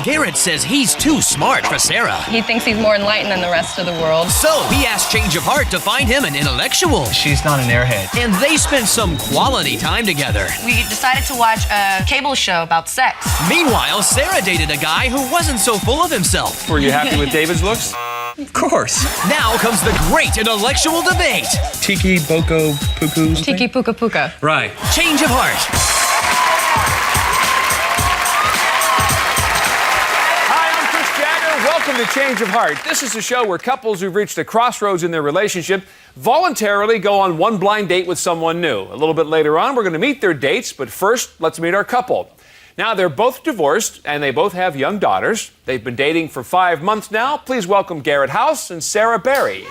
Garrett says he's too smart for Sarah. He thinks he's more enlightened than the rest of the world. So he asked Change of Heart to find him an intellectual. She's not an airhead. And they spent some quality time together. We decided to watch a cable show about sex. Meanwhile, Sarah dated a guy who wasn't so full of himself. Were you happy with David's looks? Of course. Now comes the great intellectual debate. Tiki, Boko, Puku. Tiki puka puka. Right. Change of Heart. Welcome to Change of Heart. This is a show where couples who've reached a crossroads in their relationship voluntarily go on one blind date with someone new. A little bit later on, we're going to meet their dates, but first, let's meet our couple. Now, they're both divorced, and they both have young daughters. They've been dating for 5 months now. Please welcome Garrett House and Sarah Berry.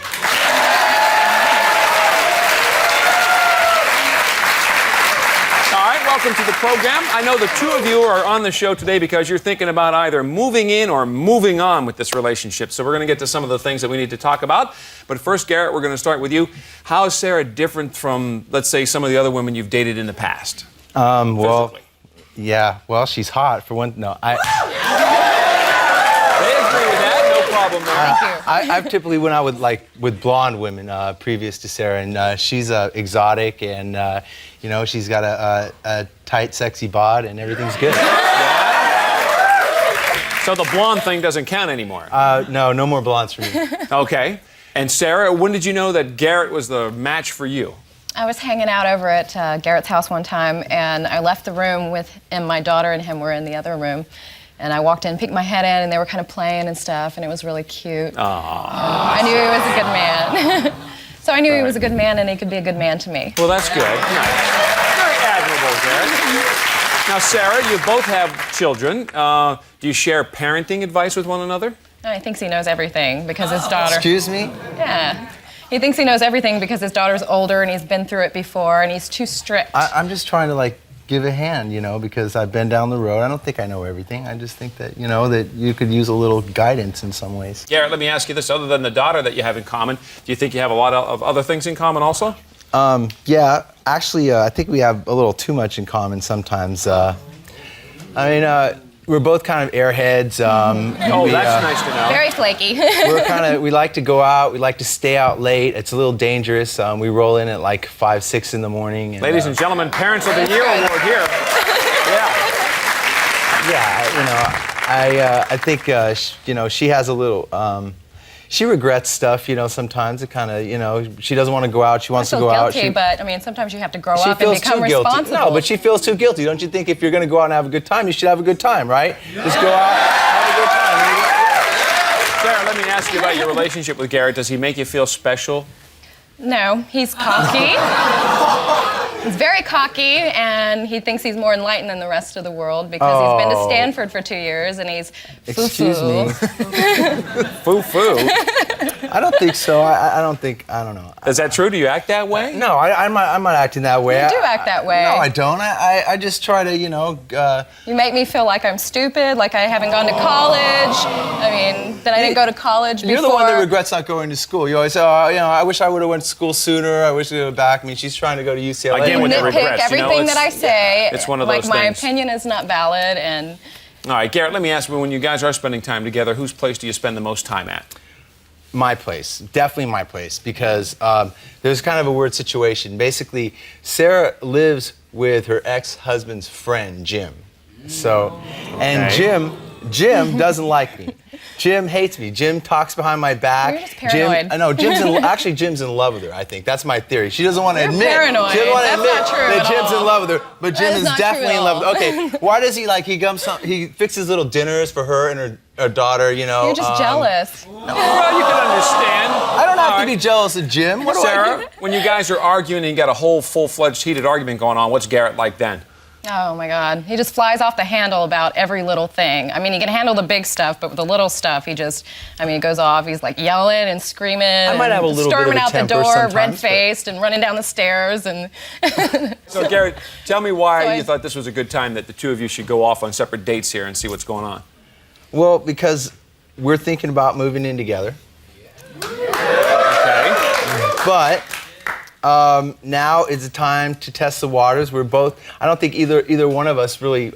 Welcome to the program. I know the two of you are on the show today because you're thinking about either moving in or moving on with this relationship. So we're going to get to some of the things that we need to talk about. But first, Garrett, we're going to start with you. How is Sarah different from, let's say, some of the other women you've dated in the past? Well, yeah. Well, she's hot for one. No, They agree with that. No problem there. I've typically went out with blonde women previous to Sarah, and she's exotic, and you know, she's got a tight, sexy bod, and everything's good. Yeah. So the blonde thing doesn't count anymore. No more blondes for me. Okay. And Sarah, when did you know that Garrett was the match for you? I was hanging out over at Garrett's house one time, and I left the room and my daughter and him were in the other room. And I walked in, peeked my head in, and they were kind of playing and stuff, and it was really cute. I knew he was a good man. So I knew he was a good man, and he could be a good man to me. Well, that's good. Nice. Very admirable, Garrett. Now, Sarah, you both have children. Do you share parenting advice with one another? He thinks he knows everything because his daughter... Excuse me? Yeah. He thinks he knows everything because his daughter's older, and he's been through it before, and he's too strict. I'm just trying to, give a hand, you know, because I've been down the road. I don't think I know everything. I just think that, you know, that you could use a little guidance in some ways. Garrett, let me ask you this. Other than the daughter that you have in common, do you think you have a lot of other things in common also? Yeah, actually, I think we have a little too much in common sometimes. We're both kind of airheads. That's nice to know. Very flaky. We like to go out. We like to stay out late. It's a little dangerous. We roll in at 5, 6 in the morning. And, ladies and gentlemen, Parents of the Year award here. Yeah. Yeah, you know, I think, you know, she has a little, she regrets stuff, you know, sometimes. It kind of, you know, she doesn't want to go out. She wants to go out. Guilty, but I mean, sometimes you have to grow up and become responsible. No, but she feels too guilty. Don't you think if you're going to go out and have a good time, you should have a good time, right? Yeah. Just go out, have a good time. Sarah, let me ask you about your relationship with Garrett. Does he make you feel special? No, he's cocky. He's very cocky, and he thinks he's more enlightened than the rest of the world because he's been to Stanford for 2 years, and he's foo-foo. Excuse me. Foo-foo? I don't think so. I don't know. Is that true? Do you act that way? No, I'm not acting that way. You do act that way. No, I don't. I just try to, you know... You make me feel like I'm stupid, like I haven't gone to college. I mean, that I didn't go to college before. You're the one that regrets not going to school. You always say, oh, you know, I wish I would have went to school sooner. I wish I would have back. I mean, she's trying to go to UCLA. Again, with the nitpick regrets, everything you know, that I say. It's one of those my things. opinion is not valid, and... All right, Garrett, let me ask you, when you guys are spending time together, whose place do you spend the most time at? My place. Definitely my place, because there's kind of a weird situation. Basically, Sarah lives with her ex-husband's friend, Jim. So, and Jim doesn't like me. Jim hates me. Jim talks behind my back. You're just paranoid. Jim's in love with her, I think. That's my theory. She doesn't want to admit. Paranoid. She doesn't want to admit That's not true that at Jim's all. in love with her. But Jim is not definitely true in love at with her. Okay, why does he fixes little dinners for her and her daughter, you know. You're just jealous. Well, you can understand. I don't have to be jealous of Jim. What do Sarah, when you guys are arguing and you got a whole full-fledged heated argument going on, what's Garrett like then? Oh my God, he just flies off the handle about every little thing. I mean, he can handle the big stuff, but with the little stuff, he goes off. He's like yelling and screaming. I might have a little storming bit of a out the temper door, sometimes, red-faced, and running down the stairs. And So Garrett, tell me why you thought this was a good time that the two of you should go off on separate dates here and see what's going on. Well, because we're thinking about moving in together. Okay. But now is the time to test the waters. We're both. I don't think either one of us really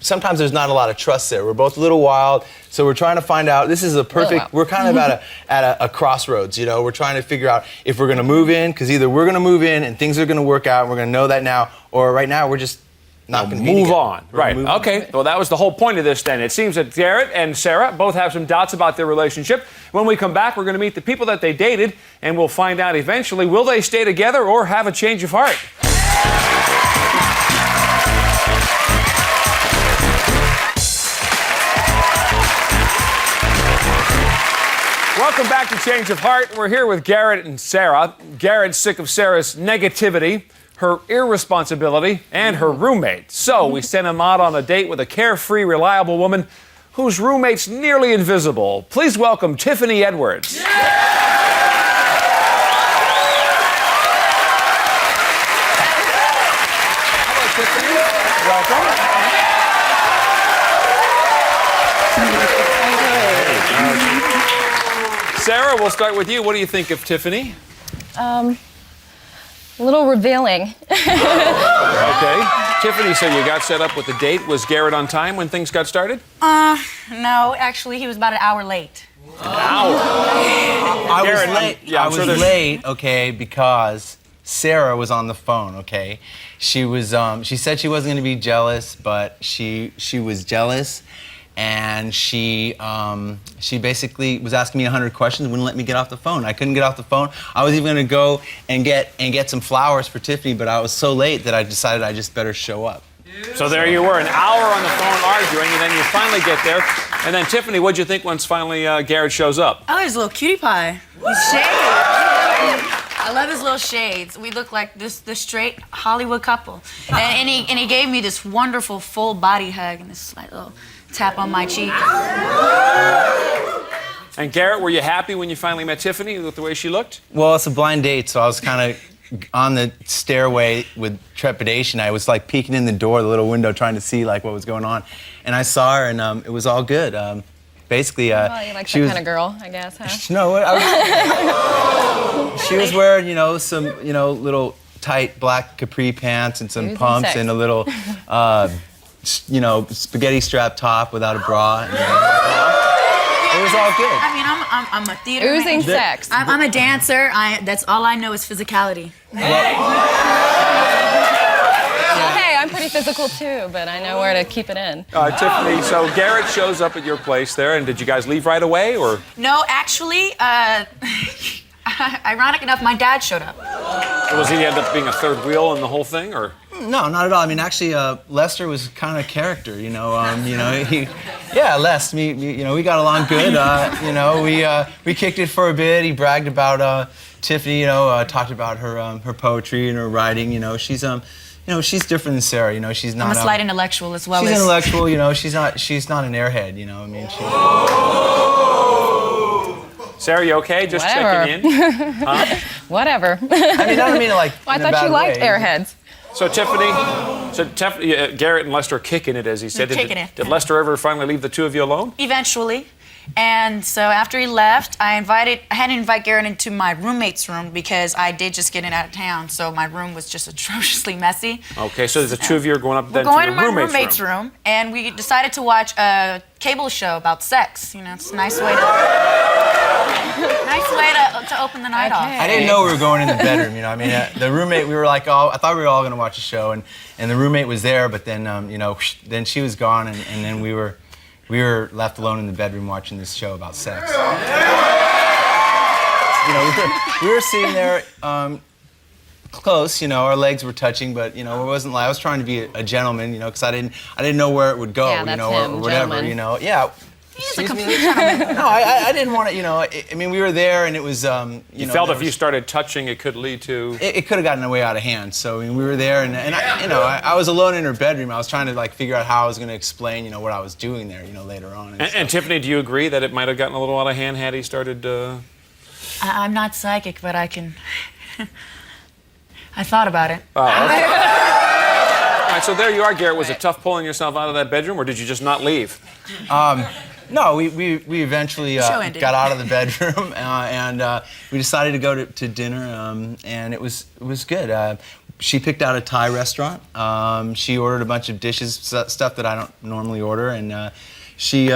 sometimes there's not a lot of trust there. We're both a little wild, so we're trying to find out. This is a perfect. We're kind of at a crossroads. You know, we're trying to figure out if we're going to move in, because either we're going to move in and things are going to work out, and we're going to know that now, or right now we're just not going to move on. Right. Okay. Well, that was the whole point of this then. It seems that Garrett and Sarah both have some doubts about their relationship. When we come back, we're going to meet the people that they dated, and we'll find out eventually, will they stay together or have a change of heart? Welcome back to Change of Heart. We're here with Garrett and Sarah. Garrett's sick of Sarah's negativity, her irresponsibility, and her roommate. So we sent him out on a date with a carefree, reliable woman whose roommate's nearly invisible. Please welcome Tiffany Edwards. Yeah! Hello, Tiffany. Welcome. Sarah, we'll start with you. What do you think of Tiffany? A little revealing. Okay. Tiffany, so you got set up with the date. Was Garrett on time when things got started? No, actually, he was about an hour late. An hour? I was late. Yeah, I was late, okay, because Sarah was on the phone, okay? She was, she said she wasn't going to be jealous, but she was jealous. And she basically was asking me 100 questions, wouldn't let me get off the phone. I couldn't get off the phone. I was even going to go and get some flowers for Tiffany, but I was so late that I decided I just better show up. So there you were, an hour on the phone arguing, and then you finally get there. And then Tiffany, what'd you think once finally Garrett shows up? Oh, he's a little cutie pie. He's shades. I love his little shades. We look like the straight Hollywood couple. And he gave me this wonderful full body hug and this like little tap on my cheek. And Garrett, were you happy when you finally met Tiffany with the way she looked? Well, it's a blind date, so I was kind of on the stairway with trepidation. I was like peeking in the door, the little window, trying to see like what was going on. And I saw her, and it was all good. Basically, well, you like that kind of girl, I guess, huh? No, she was wearing, some, little tight black capri pants and some pumps and a little, spaghetti strap top without a bra. It was all good. I mean, I'm a theater Oozing major. sex. I'm a dancer. That's all I know is physicality. Hey, I'm pretty physical too, but I know where to keep it in. Tiffany, so Garrett shows up at your place there, and did you guys leave right away, or? No, actually, ironic enough, my dad showed up. Was he end up being a third wheel in the whole thing, or? No, not at all. I mean, actually, Lester was kind of a character, Les, we got along good. We kicked it for a bit. He bragged about Tiffany, talked about her poetry and her writing. She's she's different than Sarah. She's not. I'm a slight intellectual as well. She's as... intellectual. She's not an airhead. Sarah, you okay? Just Whatever. checking in. Huh? Whatever. I don't mean it like. Well, I thought you liked airheads. So Tiffany, Garrett and Lester are kicking it, as he said. Did Lester ever finally leave the two of you alone? Eventually. And so after he left, I had to invite Garrett into my roommate's room because I did just get in out of town, so my room was just atrociously messy. Okay, so the two of you are going up then to your my roommate's room, and we decided to watch a cable show about sex. It's a nice way to open the night off. I didn't know we were going in the bedroom. The roommate, we were like, I thought we were all going to watch a show, and the roommate was there, but then, then she was gone, and then we were left alone in the bedroom watching this show about sex. We were sitting there close, our legs were touching, but it wasn't like I was trying to be a gentleman, because I didn't know where it would go, or whatever, gentleman. Yeah. He's a complete gentleman. No, I didn't want to, we were there, and it was, You felt if you started touching, it could lead to... It could have gotten way out of hand. So we were there, and I was alone in her bedroom. I was trying to figure out how I was going to explain, what I was doing there, later on. And Tiffany, do you agree that it might have gotten a little out of hand had he started? I'm not psychic, but I can. I thought about it. Oh, okay. All right, so there you are, Garrett. Was it tough pulling yourself out of that bedroom, or did you just not leave? No, we eventually got out of the bedroom and we decided to go to dinner, and it was good. she picked out a Thai restaurant. She ordered a bunch of dishes, stuff that I don't normally order, and she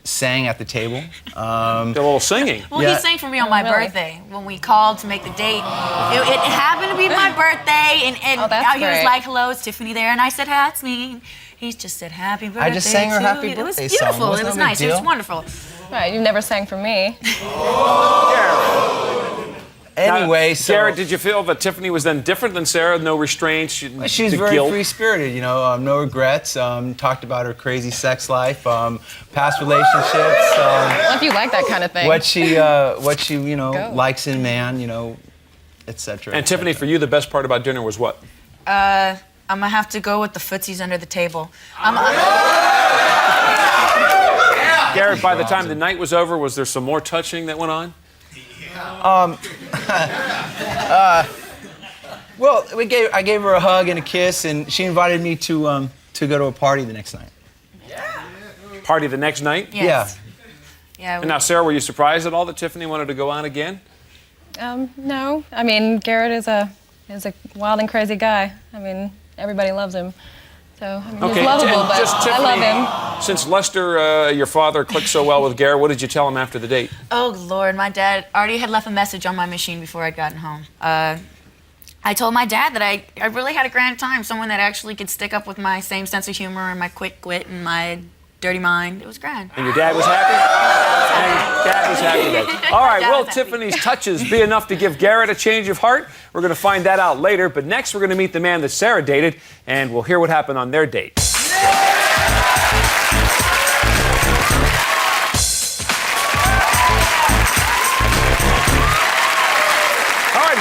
sang at the table. A little singing. Well, he sang for me on my birthday when we called to make the date. It happened to be my birthday, and he was like, "Hello, is Tiffany there?" And I said, "Hi, it's me." He just said, "Happy birthday." I just sang her happy birthday It was song. beautiful. It was no big nice. It was deal. wonderful. Right, you never sang for me. Anyway, so Garrett, did you feel that Tiffany was then different than Sarah? No restraints? she's very free-spirited, you know, no regrets. Talked about her crazy sex life, past relationships. Well, if you like that kind of thing. What she you know likes in a man, you know, etc. And Tiffany, for you, the best part about dinner was what? I'm gonna have to go with the footsies under the table. Garrett, by the time the night was over, was there some more touching that went on? Well, I gave her a hug and a kiss, and she invited me to go to a party the next night. Party the next night? Yes. Yeah. And now, Sarah, were you surprised at all that Tiffany wanted to go on again? No. I mean, Garrett is a wild and crazy guy. I mean, everybody loves him. So, I mean, he's lovable, and but just Tiffany, I love him. Since Lester, your father, clicked so well with Garrett, what did you tell him after the date? Oh, Lord, my dad already had left a message on my machine before I'd gotten home. I told my dad that I really had a grand time, someone that actually could stick up with my same sense of humor and my quick wit and my dirty mind. It was grand. And your dad was happy? And Dad was happy then. All right, will Tiffany's touches be enough to give Garrett a change of heart? We're going to find that out later, but next we're going to meet the man that Sarah dated, and we'll hear what happened on their date.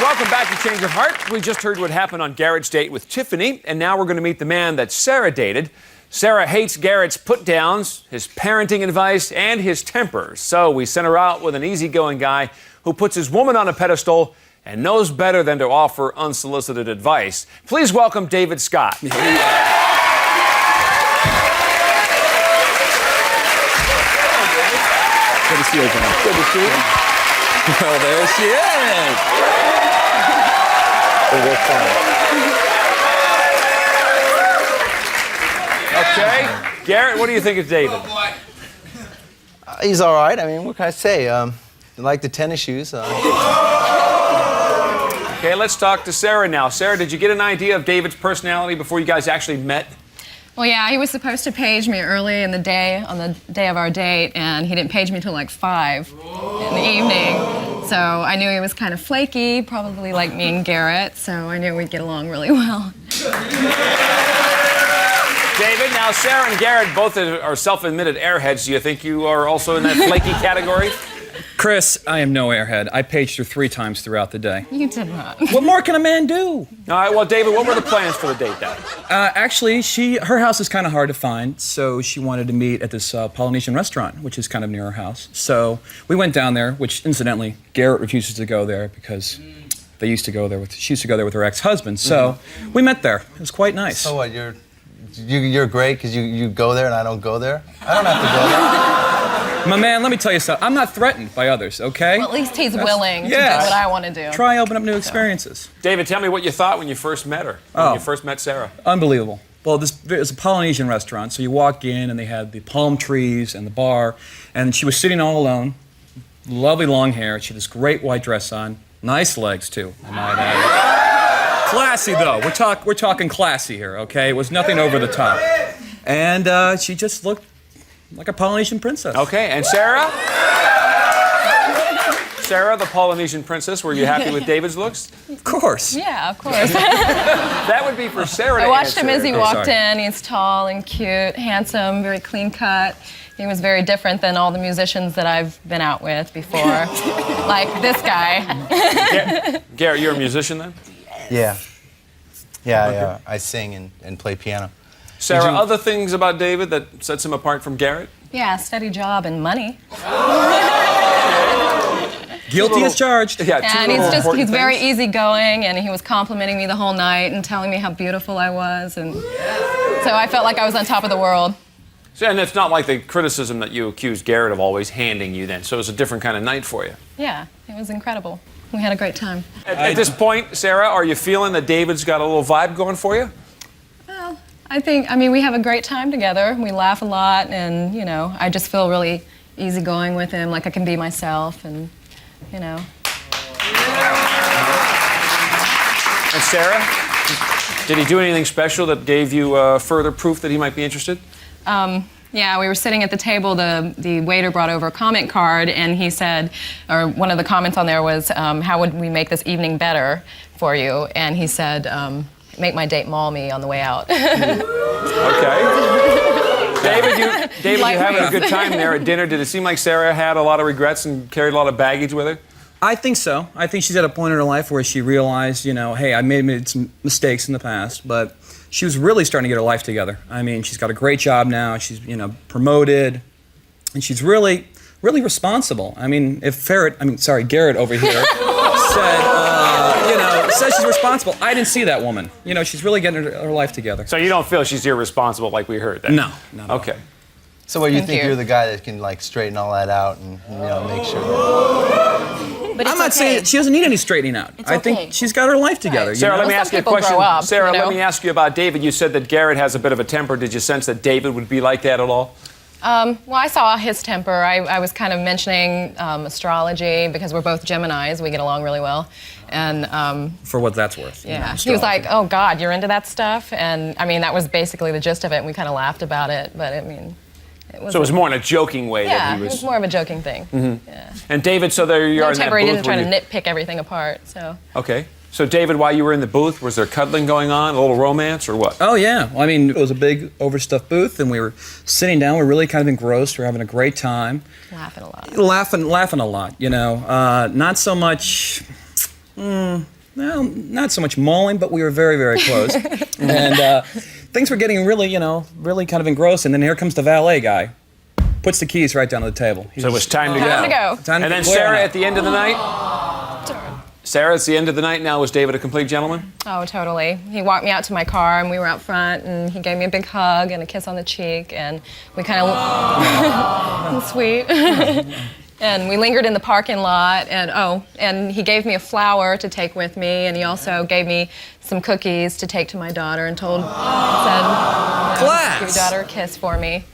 Welcome back to Change of Heart. We just heard what happened on Garrett's date with Tiffany, and now we're going to meet the man that Sarah dated. Sarah hates Garrett's put-downs, his parenting advice, and his temper. So we sent her out with an easygoing guy who puts his woman on a pedestal and knows better than to offer unsolicited advice. Please welcome David Scott. Good to see you, John. Good to see you. Well, there she is. Okay, Garrett, what do you think of David? He's all right. I mean, what can I say? I like the tennis shoes. Okay, let's talk to Sarah now. Sarah, did you get an idea of David's personality before you guys actually met? Well, yeah, he was supposed to page me early in the day, on the day of our date, and he didn't page me till like 5 in the evening. So I knew he was kind of flaky, probably like me and Garrett, so I knew we'd get along really well. David, now Sarah and Garrett both are self-admitted airheads. Do you think you are also in that flaky category? Chris, I am no airhead. I paged her 3 times throughout the day. You did not. What more can a man do? All right, well, David, what were the plans for the date then? Actually, her house is kind of hard to find, so she wanted to meet at this Polynesian restaurant, which is kind of near her house. So we went down there, which incidentally, Garrett refuses to go there because she used to go there with her ex-husband. So we met there. It was quite nice. So what? You're great because you go there and I don't go there? I don't have to go there. My man, let me tell you something. I'm not threatened by others, okay? Well, at least he's willing to do yes. what I want to do. Try open up new experiences. David, tell me what you thought when you first met her, when you first met Sarah. Unbelievable. Well, it's a Polynesian restaurant, so you walk in and they had the palm trees and the bar, and she was sitting all alone, lovely long hair. She had this great white dress on, nice legs too, I might add. Classy though. We're talking classy here, okay? It was nothing over the top, and she just looked like a Polynesian princess. Okay, and Sarah? Sarah, the Polynesian princess, were you happy with David's looks? Of course. Yeah, of course. That would be for Sarah to I watched him answer. as he walked in. He's tall and cute, handsome, very clean cut. He was very different than all the musicians that I've been out with before. Like this guy. Garrett, you're a musician then? Yeah. Yeah. I sing and play piano. Sarah, other things about David that sets him apart from Garrett? Yeah, steady job and money. Guilty as charged. Yeah, And he's very easygoing, and he was complimenting me the whole night and telling me how beautiful I was, and so I felt like I was on top of the world. So, and it's not like the criticism that you accused Garrett of always handing you then, so it was a different kind of night for you. Yeah, it was incredible. we had a great time. At this point, Sarah, are you feeling that David's got a little vibe going for you? Well, I mean, we have a great time together. We laugh a lot, and, you know, I just feel really easygoing with him, like I can be myself, and, you know. And Sarah, did he do anything special that gave you further proof that he might be interested? Yeah, we were sitting at the table. The waiter brought over a comment card, and he said, or one of the comments on there was, how would we make this evening better for you? And he said, make my date maul me on the way out. Okay. David, you having a good time there at dinner? Did it seem like Sarah had a lot of regrets and carried a lot of baggage with her? I think so. I think she's at a point in her life where she realized, you know, hey, I made some mistakes in the past, but she was really starting to get her life together. I mean, she's got a great job now. She's, you know, promoted, and she's really, really responsible. I mean, if Garrett over here says she's responsible, I didn't see that woman. You know, she's really getting her life together. So you don't feel she's irresponsible like we heard then? No. Okay. So what, you Thank think you. you're the guy that can like straighten all that out and, you know, make sure that... But it's I'm not okay. saying she doesn't need any straightening out. It's I think okay. she's got her life together. Sarah, you know? let me Some ask you a people question. grow up, Sarah, you know? let me ask you about David. You said that Garrett has a bit of a temper. Did you sense that David would be like that at all? Well, I saw his temper. I was kind of mentioning astrology because we're both Geminis. We get along really well. And For what that's worth. you know, yeah, he was like, oh, God, you're into that stuff? And I mean, that was basically the gist of it. And we kind of laughed about it. But I mean, it was. So it was more in a joking way Yeah, that he it was. was more of a joking thing. Yeah. And David, so there you are No in that temper. He booth. didn't try were to you- nitpick everything apart. So. Okay. So David, while you were in the booth, was there cuddling going on, a little romance, or what? Oh, yeah. Well, I mean, it was a big overstuffed booth, and we were sitting down. We were really kind of engrossed. We were having a great time. Laughing a lot. Laughing a lot, you know. Not so much... well, not so much mauling, but we were very, very close. And things were getting really, you know, really kind of engrossed. And then here comes the valet guy. Puts the keys right down on the table. So it was time to go. Time to go. Time to And then clear Sarah out. at the end of the night? Sarah, it's the end of the night now. Was David a complete gentleman? Oh, totally. He walked me out to my car, and we were out front, and he gave me a big hug and a kiss on the cheek, and we kind of sweet. And we lingered in the parking lot, and he gave me a flower to take with me, and he also gave me some cookies to take to my daughter, and said, Class. give your daughter a kiss for me.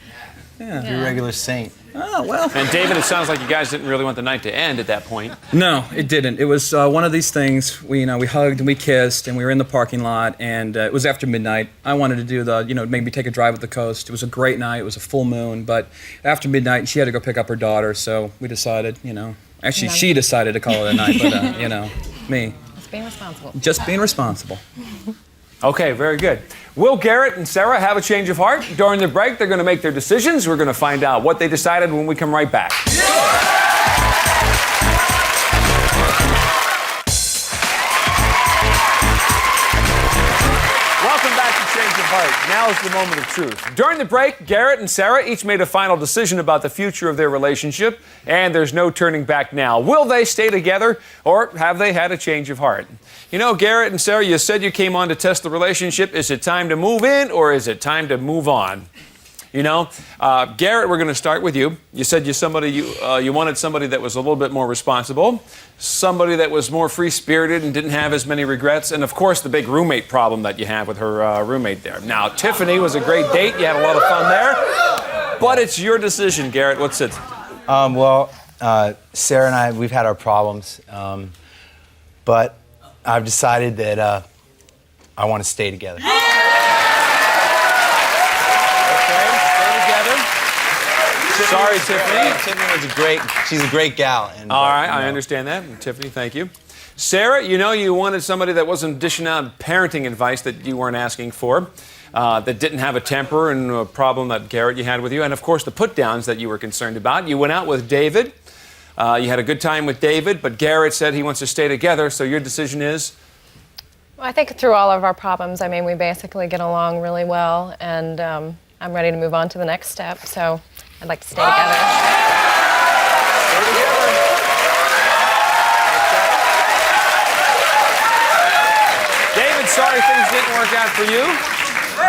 You're a regular saint. Oh, well. And David, it sounds like you guys didn't really want the night to end at that point. No, it didn't. It was one of these things. We hugged and we kissed, and we were in the parking lot, and it was after midnight. I wanted to do maybe take a drive at the coast. It was a great night. It was a full moon, but after midnight, she had to go pick up her daughter, so we decided, actually, she decided to call it a night, but, me. Just being responsible. Just being responsible. Okay, very good. Will Garrett and Sarah have a change of heart? During the break, they're going to make their decisions. We're going to find out what they decided when we come right back. Welcome back to Change of Heart. Now is the moment of truth. During the break, Garrett and Sarah each made a final decision about the future of their relationship, and there's no turning back now. Will they stay together, or have they had a change of heart? You know, Garrett and Sarah, you said you came on to test the relationship. Is it time to move in, or is it time to move on? Garrett, we're going to start with you. You said you wanted somebody that was a little bit more responsible, somebody that was more free-spirited and didn't have as many regrets, and of course the big roommate problem that you have with her roommate there. Now, Tiffany was a great date. You had a lot of fun there, but it's your decision, Garrett. What's it? Sarah and I, we've had our problems, but I've decided that I want to stay together. Sorry, Tiffany. Tiffany she's a great gal. And, All right, I understand that. And Tiffany, thank you. Sarah, you wanted somebody that wasn't dishing out parenting advice that you weren't asking for, that didn't have a temper and a problem that Garrett you had with you, and of course the put-downs that you were concerned about. You went out with David. You had a good time with David, but Garrett said he wants to stay together, so your decision is? Well, I think through all of our problems, we basically get along really well, and I'm ready to move on to the next step, so I'd like to stay together. Stay together. David, sorry things didn't work out for you.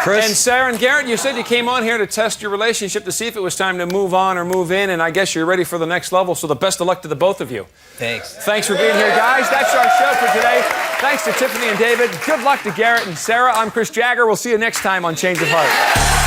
Chris. And Sarah and Garrett, you said you came on here to test your relationship to see if it was time to move on or move in, and I guess you're ready for the next level, so the best of luck to the both of you. Thanks. Thanks for being here, guys. That's our show for today. Thanks to Tiffany and David. Good luck to Garrett and Sarah. I'm Chris Jagger. We'll see you next time on Change of Heart.